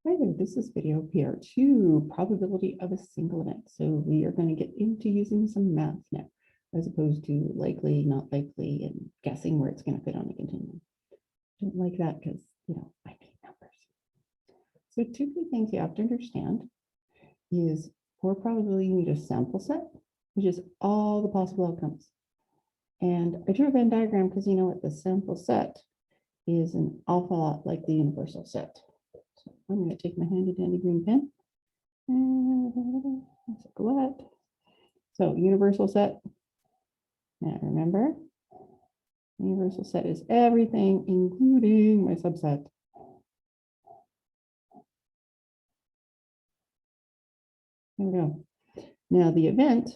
Hi there, this is video PR2, probability of a single event. So we are going to get into using some math now, as opposed to likely, not likely, and guessing where it's going to fit on a continuum. Don't like that because, I hate numbers. So two key things you have to understand is for probability, you need a sample set, which is all the possible outcomes. And I drew a Venn diagram because you know what, the sample set is an awful lot like the universal set. So I'm going to take my handy dandy green pen. That's a glut. So universal set. Now remember, universal set is everything, including my subset. There we go. Now the event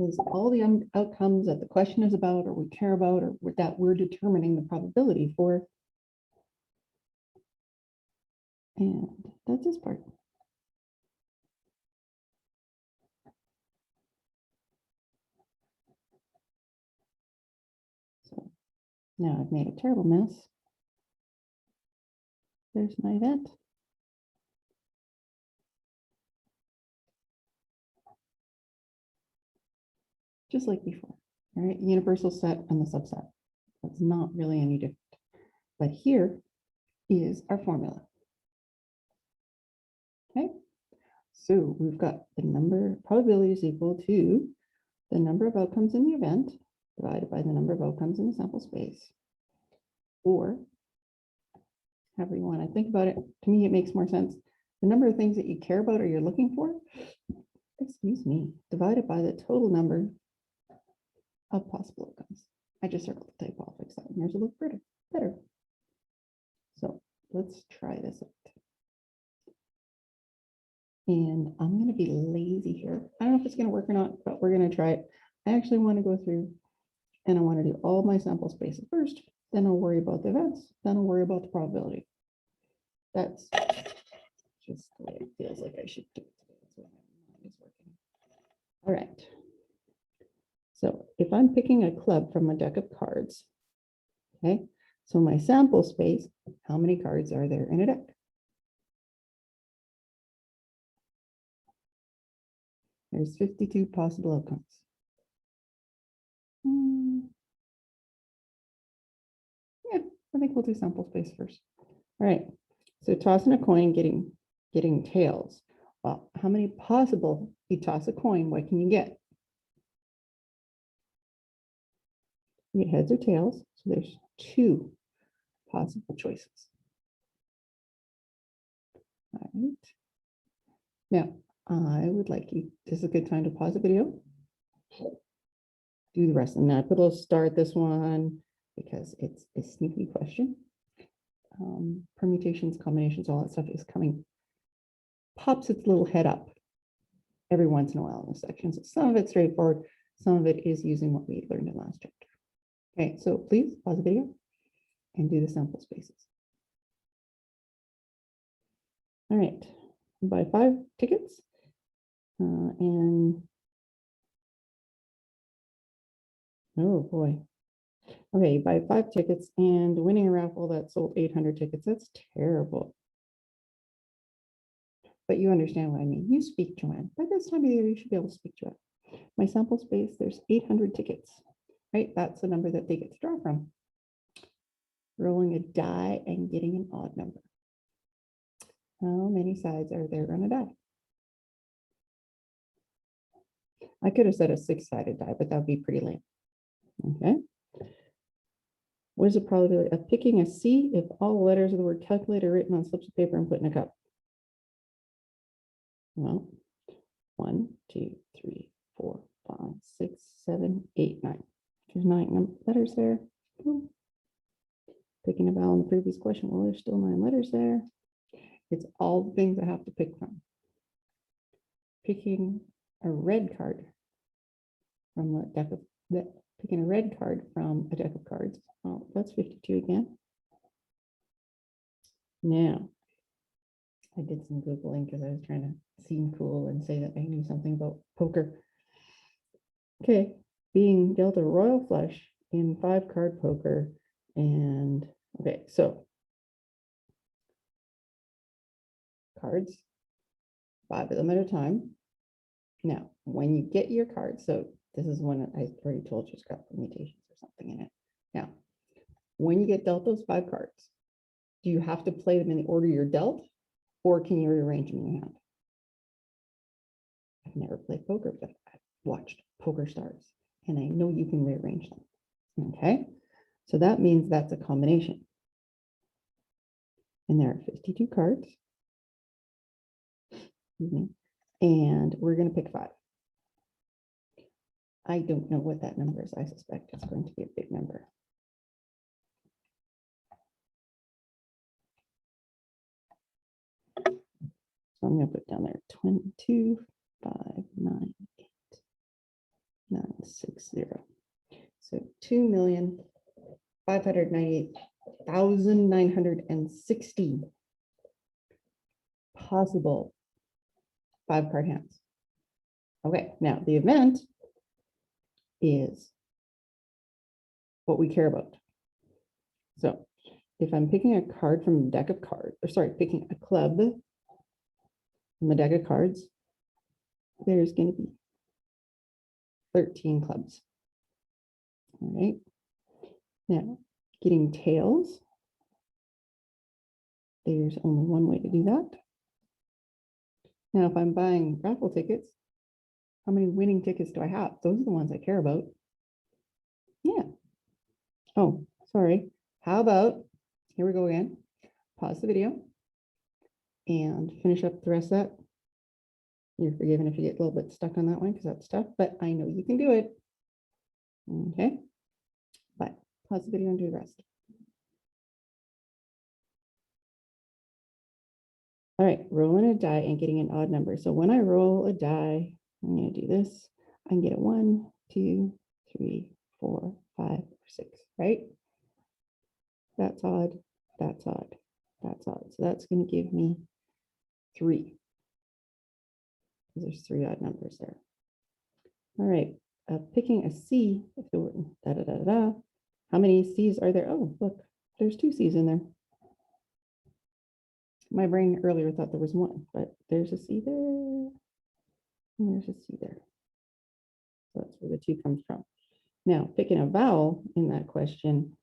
is all the outcomes that the question is about, or we care about, or that we're determining the probability for. And that's this part. So now I've made a terrible mess. There's my event. Just like before, all right? Universal set and the subset. That's not really any different. But here is our formula. Okay, so we've got the number, probability is equal to the number of outcomes in the event divided by the number of outcomes in the sample space, or however you want to think about it. To me, it makes more sense. The number of things that you care about or you're looking for, excuse me, divided by the total number of possible outcomes. I just circled the typo, I'll fix that one. Yours will look better. So let's try this out. And I'm going to be lazy here. I don't know if it's going to work or not, but we're going to try it. I actually want to go through and I want to do all my sample spaces first. Then I'll worry about the events. Then I'll worry about the probability. That's just the way it feels like I should do it today. That's why my mind is working. All right. So if I'm picking a club from a deck of cards, okay, so my sample space, how many cards are there in a deck? There's 52 possible outcomes. Yeah, I think we'll do sample space first. All right, so tossing a coin, getting tails. Well, how many possible, you toss a coin, what can you get? You get heads or tails, so there's 2 possible choices. All right. Now, I would like you, this is a good time to pause the video. Do the rest of them. Now I put a little star at this one because it's a sneaky question. Permutations, combinations, all that stuff is coming, pops its little head up every once in a while in the section. So some of it's straightforward, some of it is using what we learned in last chapter. Okay, so please pause the video and do the sample spaces. All right, buy 5 tickets and oh boy. Okay, you buy 5 tickets and winning a raffle that sold 800 tickets. That's terrible. But you understand what I mean. You speak, Joanne. By this time of the year, you should be able to speak, Joanne. My sample space, there's 800 tickets, right? That's the number that they get to draw from. Rolling a die and getting an odd number. How many sides are there on a die? I could have said a 6-sided die, but that would be pretty lame. Okay. What is the probability of picking a C if all the letters of the word calculate are written on slips of paper and put in a cup? Well, 1, 2, 3, 4, 5, 6, 7, 8, 9. There's 9 letters there. Picking a vowel in the previous question. Well, there's still 9 letters there. It's all the things I have to pick from. Picking a red card from a deck of picking a red card from a deck of cards. Oh, that's 52 again. Now, I did some Googling because I was trying to seem cool and say that I knew something about poker. Okay, being dealt a royal flush in 5-card poker. And okay, so cards, 5 of them at a time. Now, when you get your cards, so this is one I already told you it's got permutations or something in it. Now, when you get dealt those 5 cards, do you have to play them in the order you're dealt, or can you rearrange them in your hand? I've never played poker, but I've watched Poker Stars, and I know you can rearrange them. Okay, so that means that's a combination. And there are 52 cards. And we're going to pick 5. I don't know what that number is. I suspect it's going to be a big number. So I'm going to put down there 22, 5, 9, 8, 9, 6, 0. So 2,598,960 possible 5-card hands. Okay, now the event is what we care about. So if I'm picking a card from a deck of cards, or sorry, picking a club from a deck of cards, there's going to be 13 clubs. All right. Now, getting tails, there's only one way to do that. Now, if I'm buying raffle tickets, how many winning tickets do I have? Those are the ones I care about. Yeah. Oh, sorry. How about, here we go again. Pause the video and finish up the rest of that. You're forgiven if you get a little bit stuck on that one because that's tough, but I know you can do it. Okay. But pause the video and do the rest. All right, rolling a die and getting an odd number. So when I roll a die, I'm going to do this. I can get a 1, 2, 3, 4, 5, 6, right? That's odd, that's odd, that's odd. So that's going to give me 3. There's 3 odd numbers there. All right, picking a C, if there were how many C's are there? Oh, look, there's 2 C's in there. My brain earlier thought there was 1, but there's a C there, and there's a C there. So that's where the 2 comes from. Now, picking a vowel in that question,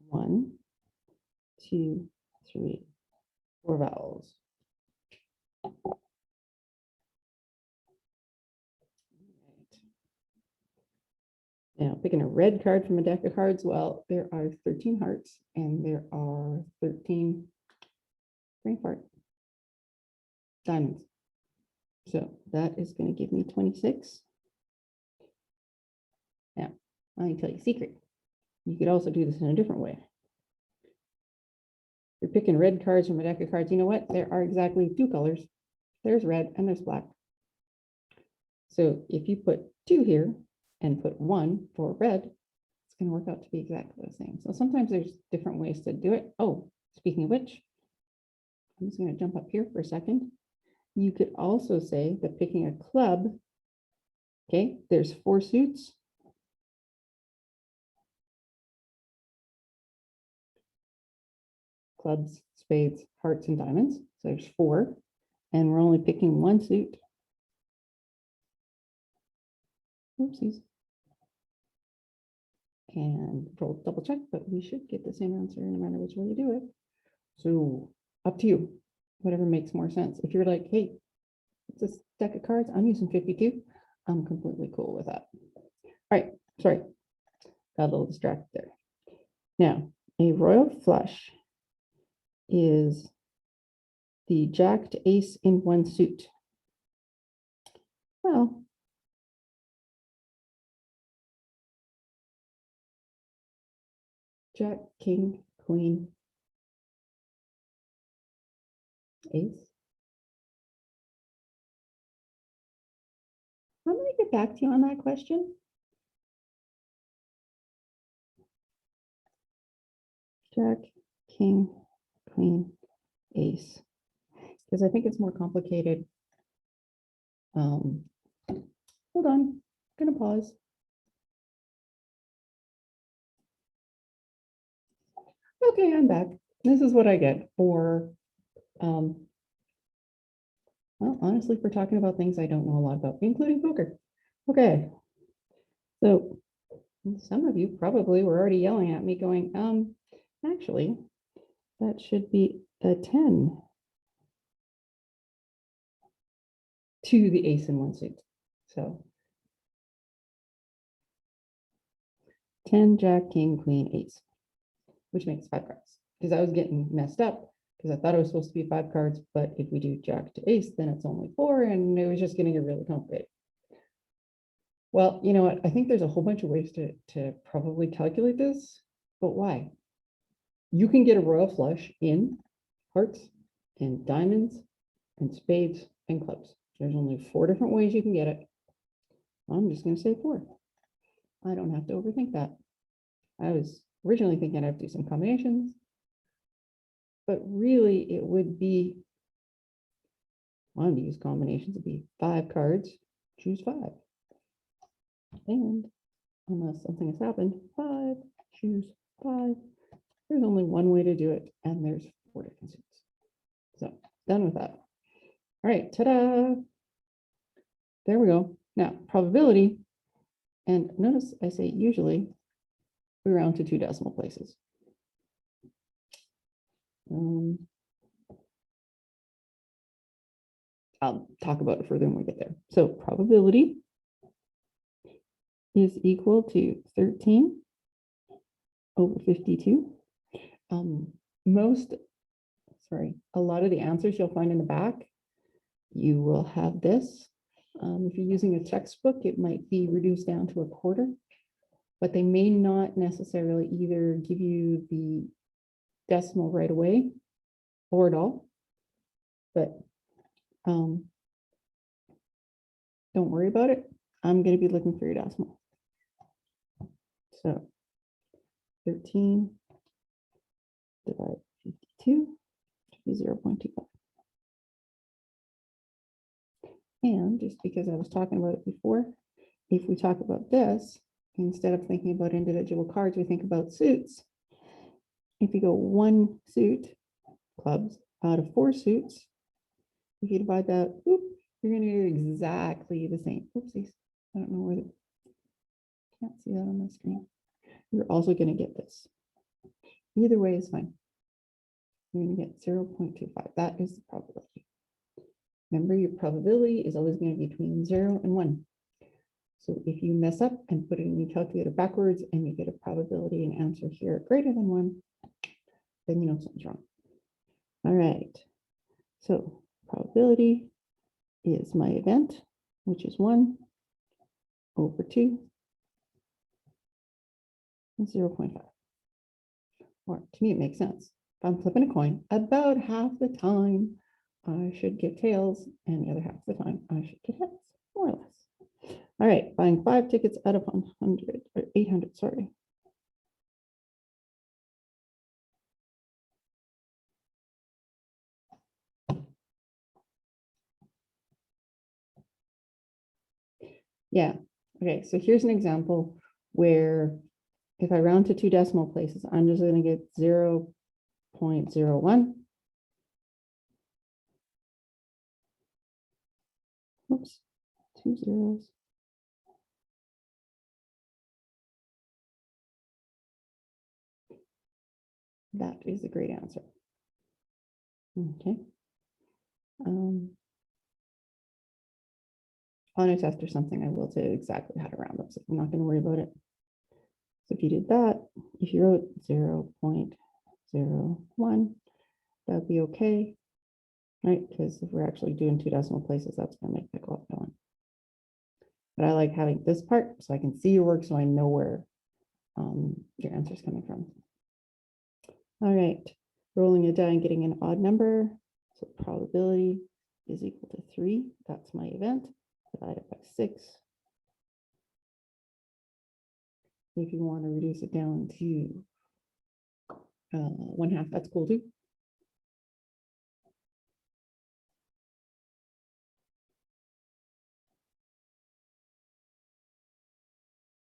1, 2, 3, 4 vowels. Now, picking a red card from a deck of cards, well, there are 13 hearts and there are 13 brain fart diamonds. So that is going to give me 26. Now, let me tell you a secret. You could also do this in a different way. You're picking red cards from a deck of cards. You know what? There are exactly 2 colors. There's red and there's black. So if you put 2 here and put 1 for red, it's going to work out to be exactly the same. So sometimes there's different ways to do it. Oh, speaking of which, I'm just going to jump up here for a second. You could also say that picking a club, okay, there's 4 suits. Clubs, spades, hearts, and diamonds. So there's 4, and we're only picking 1 suit. Oopsies. And we'll double check, but we should get the same answer no matter which way you do it. So up to you, whatever makes more sense. If you're like, hey, it's a deck of cards, I'm using 52, I'm completely cool with that. All right, sorry, got a little distracted there. Now, a royal flush is the jack to ace in 1 suit. Well, jack, king, queen, ace. I'm going to get back to you on that question. Jack, king, queen, ace. Because I think it's more complicated. Hold on, I'm going to pause. Okay, I'm back. This is what I get for, well, honestly, for talking about things I don't know a lot about, including poker. Okay. So some of you probably were already yelling at me going, actually, that should be a 10 to the ace in one suit. So 10, jack, king, queen, ace, which makes 5 cards. Because I was getting messed up because I thought it was supposed to be 5 cards, but if we do jack to ace, then it's only 4, and it was just going to get really complicated. Well, you know what? I think there's a whole bunch of ways to probably calculate this, but why? You can get a royal flush in hearts and diamonds and spades and clubs. There's only 4 different ways you can get it. I'm just going to say 4. I don't have to overthink that. I was originally thinking I'd have to do some combinations, but really it would be, wanted to use combinations, it'd be 5 cards, choose 5. And unless something has happened, 5, choose 5. There's only one way to do it, and there's 4 different suits. So done with that. All right, ta-da. There we go. Now, probability, and notice I say usually we round to 2 decimal places. I'll talk about it further when we get there. So probability is equal to 13 over 52. A lot of the answers you'll find in the back, you will have this. If you're using a textbook, it might be reduced down to a quarter, but they may not necessarily either give you the decimal right away or at all. But don't worry about it. I'm going to be looking for your decimal. So 13 divided 52 to be 0.25. And just because I was talking about it before, if we talk about this, instead of thinking about individual cards, we think about suits. If you go 1 suit, clubs, out of 4 suits, if you divide that, you're going to get exactly the same. Oopsies. I don't know where the, can't see that on my screen. You're also going to get this. Either way is fine. You're going to get 0.25. That is the probability. Remember, your probability is always going to be between 0 and 1. So if you mess up and put it in your calculator backwards and you get a probability and answer here greater than 1, then you know something's wrong. All right. So probability is my event, which is 1 over 2, 0.5. Or to me, it makes sense. If I'm flipping a coin, about half the time I should get tails, and the other half of the time I should get heads, more or less. All right, buying 5 tickets out of 100 or 800, sorry. Yeah, okay, so here's an example where if I round to 2 decimal places, I'm just going to get 0.01. Oops, 2 zeros. That is a great answer. Okay. On a test or something, I will say exactly how to round up, so I'm not going to worry about it. So if you did that, if you wrote 0.01, that would be okay, right? Because if we're actually doing 2 decimal places, that's going to make that go up by 1. But I like having this part so I can see your work, so I know where your answer is coming from. All right, rolling a die and getting an odd number. So probability is equal to 3. That's my event, divided by 6. If you want to reduce it down to 1/2, that's cool too.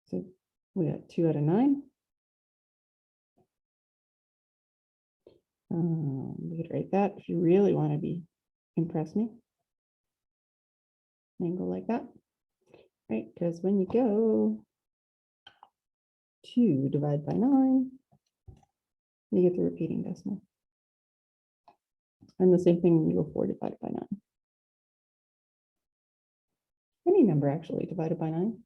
So we got 2 out of 9. You could write that if you really want to be impress me. Angle like that, right? Because when you go to divide by 9, you get the repeating decimal. And the same thing when you go 4 divided by 9. Any number actually divided by 9.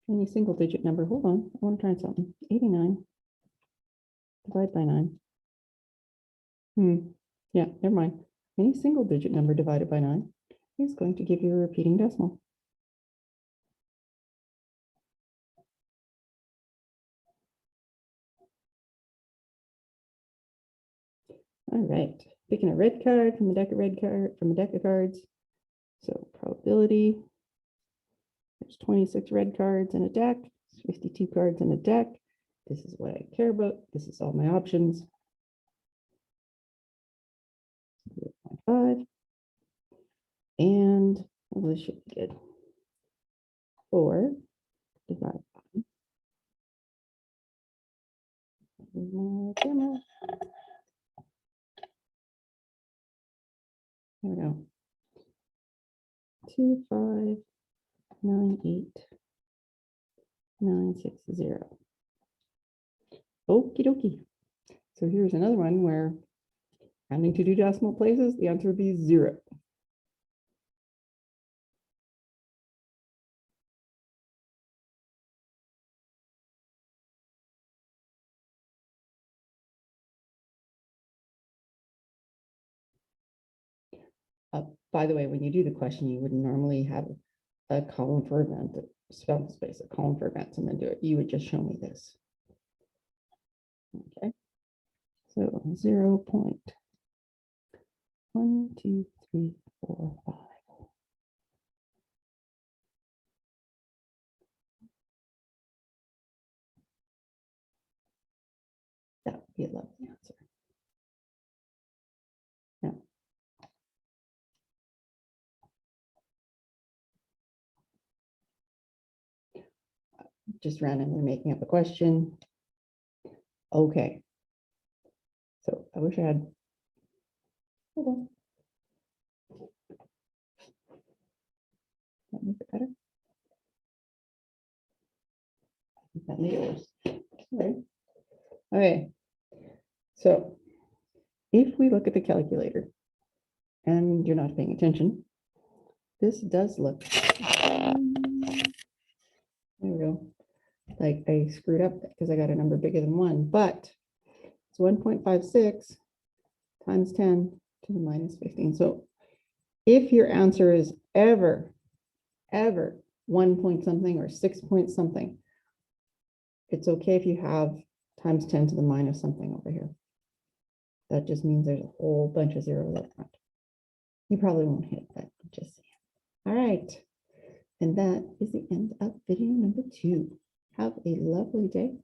Any single digit number. Hold on, I want to try something. 89 divided by 9. Yeah, never mind. Any single digit number divided by 9 is going to give you a repeating decimal. All right, picking a red card from a deck of cards. So probability. There's 26 red cards in a deck. 52 cards in a deck. This is what I care about. This is all my options. 0.5. And well, this should be good. 4 divided by camera. There we go. 2, 5, 9, 8, 9, 6, 0. Okie dokie. So here's another one where rounding to 2 decimal places, the answer would be 0. By the way, when you do the question, you would normally have a column for event, spell space, a column for events, and then do it. You would just show me this. Okay. So 0.1, 2, 3, 4, 5. That would be a lovely answer. Now, just randomly making up a question. Okay. So I wish I had. Hold on. That make it better. I think that made it worse. All right. Okay. So if we look at the calculator and you're not paying attention, this does look, there we go, like I screwed up because I got a number bigger than 1, but it's 1.56 times 10 to the minus 15. So if your answer is ever 1 point something or 6 point something, it's okay if you have times 10 to the minus something over here. That just means there's a whole bunch of zeros up front. You probably won't hit that, just saying. All right. And that is the end of video number 2. Have a lovely day.